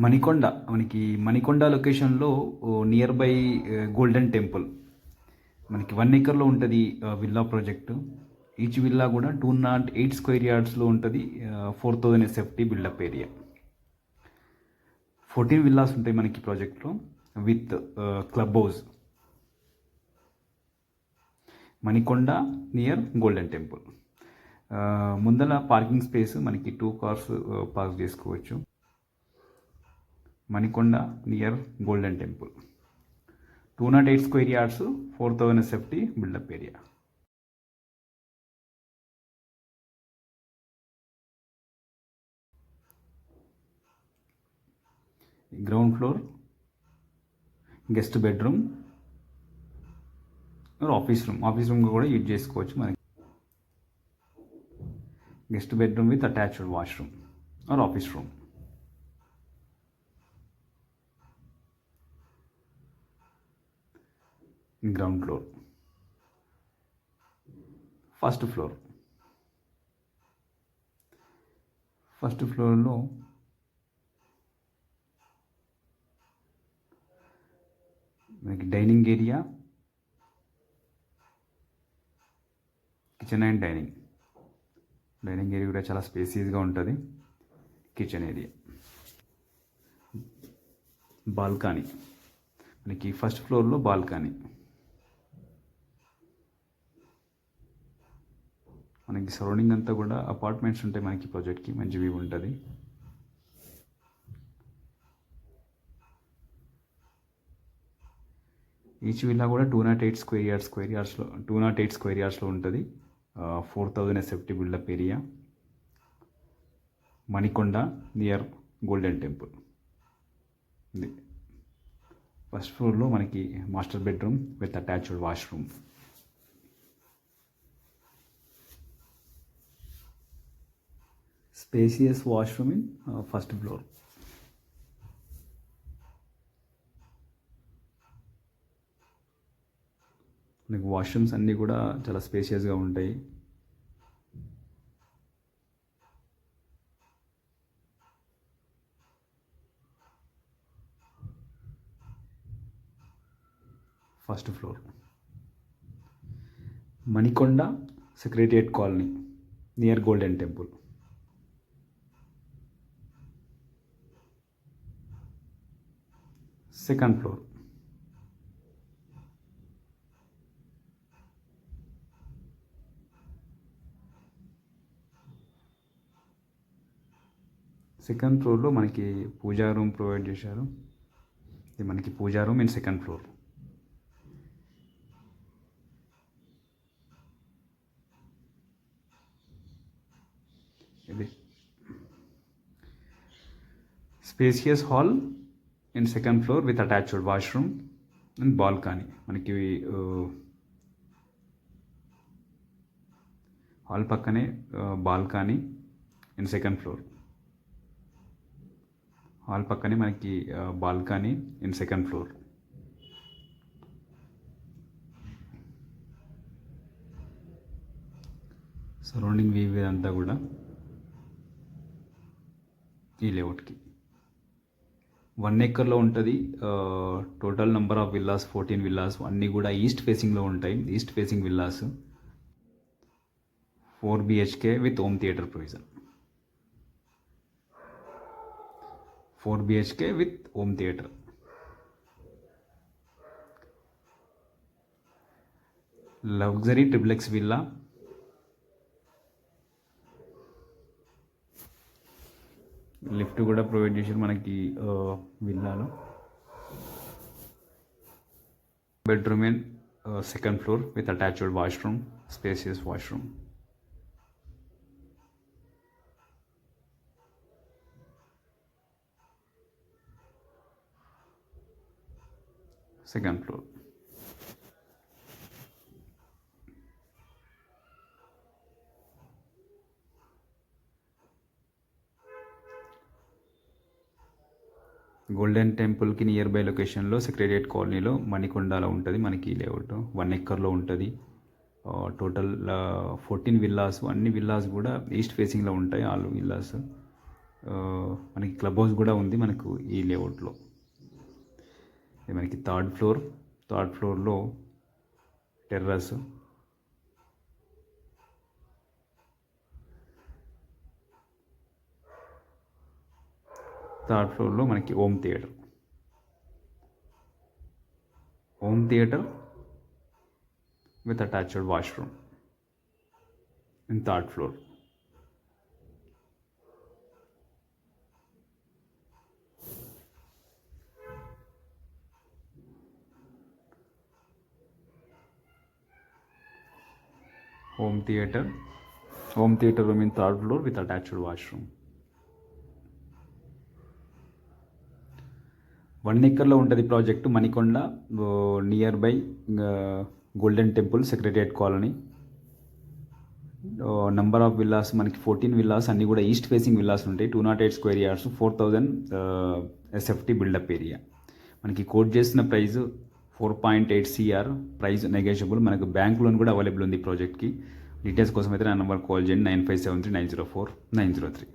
మణికొండ లొకేషన్లో near by golden temple మనకి 1 ఎకర్లో ఉంటుంది విల్లా ప్రాజెక్టు. ఈచ్ విల్లా కూడా 208 స్క్వేర్ యార్డ్స్లో ఉంటుంది. 4000 ఎస్ఎఫ్టీ బిల్డప్ ఏరియా. 14 విల్లాస్ ఉంటాయి మనకి ప్రాజెక్ట్లో with club house. Manikonda near golden temple. ముందల పార్కింగ్ స్పేస్ మనకి 2 కార్స్ పార్క్ చేసుకోవచ్చు. Manikonda near golden temple. 208 square yards, 4000 SFT built up area. Ground floor guest bedroom office room కూడా use చేసుకోవచ్చు. మనకి guest bedroom with attached washroom or office room. Ground floor. First ఫ్లోర్లో మనకి dining area, kitchen and dining area కూడా చాలా స్పేసియస్గా ఉంటుంది. Kitchen area, balcony. మనకి ఫస్ట్ ఫ్లోర్లో బాల్కనీ. మనకి సరౌండింగ్ అంతా కూడా అపార్ట్మెంట్స్ ఉంటాయి. మనకి ప్రాజెక్ట్కి మంచి వ్యూ ఉంటుంది. ఈచ్ విల్లా కూడా 208 స్క్వేర్ యార్డ్స్లో ఉంటుంది. 4000 SFT built up area. Manikonda near golden temple. ఇది ఫస్ట్ ఫ్లోర్లో మనకి master bedroom with attached washroom. Spacious washroom in first floor. మనకి వాష్రూమ్స్ అన్నీ కూడా చాలా స్పేషియస్గా ఉంటాయి. First floor. Manikonda secretariat colony near golden temple. Second floor. Second ఫ్లోర్లో మనకి పూజా రూమ్ ప్రొవైడ్ చేశారు. ఇది మనకి పూజా రూమ్ ఇన్ సెకండ్ ఫ్లోర్. ఇది spacious hall in second floor with attached washroom and balcony. మనకి హాల్ పక్కనే balcony in second floor. Hall పక్కనే మనకి balcony in second floor. Surrounding view అంతా కూడా ఈ లేఅవుట్కి 1 ఎకర్లో ఉంటుంది. Total number of villas 14 villas. అన్నీ కూడా ఈస్ట్ ఫేసింగ్లో ఉంటాయి. East facing villas. 4 BHK with home theater provision. 4 BHK with home theater. Luxury triplex villa. Lift కూడా ప్రొవైడ్ చేశారు మనకి విల్లాలో. Bedroom in second floor with attached washroom, spacious washroom. Second floor. Golden టెంపుల్కి near by లొకేషన్లో secretariat కాలనీలో మణికొండలో ఉంటుంది మనకి layout. 1 ఎకర్లో ఉంటుంది. Total 14 villas. అన్ని విల్లాస్ కూడా ఈస్ట్ ఫేసింగ్లో ఉంటాయి. ఆల్ విల్లాస్ మనకి క్లబ్ హౌస్ కూడా ఉంది మనకు ఈ లేఅవుట్లో. ఇది మనకి థర్డ్ ఫ్లోర్లో టెర్రస్, థర్డ్ ఫ్లోర్లో మనకి home theatre with attached washroom in third floor. Home theater room in third floor with attached washroom. 1 acre ఉంటుంది project, Manikonda near by golden temple, secretariat colony. Number of villas మనకి 14 villas, అన్నీ కూడా east facing villas ఉంటాయి. 208 square yards, 4000 SFT built up area. మనకి coat చేసిన price 4.8 CR, price negotiable. మనకు bank loan కూడా available ఉంది ప్రాజెక్ట్కి. డీటెయిల్స్ కోసం అయితే నా నెంబర్ కాల్ చేయండి, 9573904903.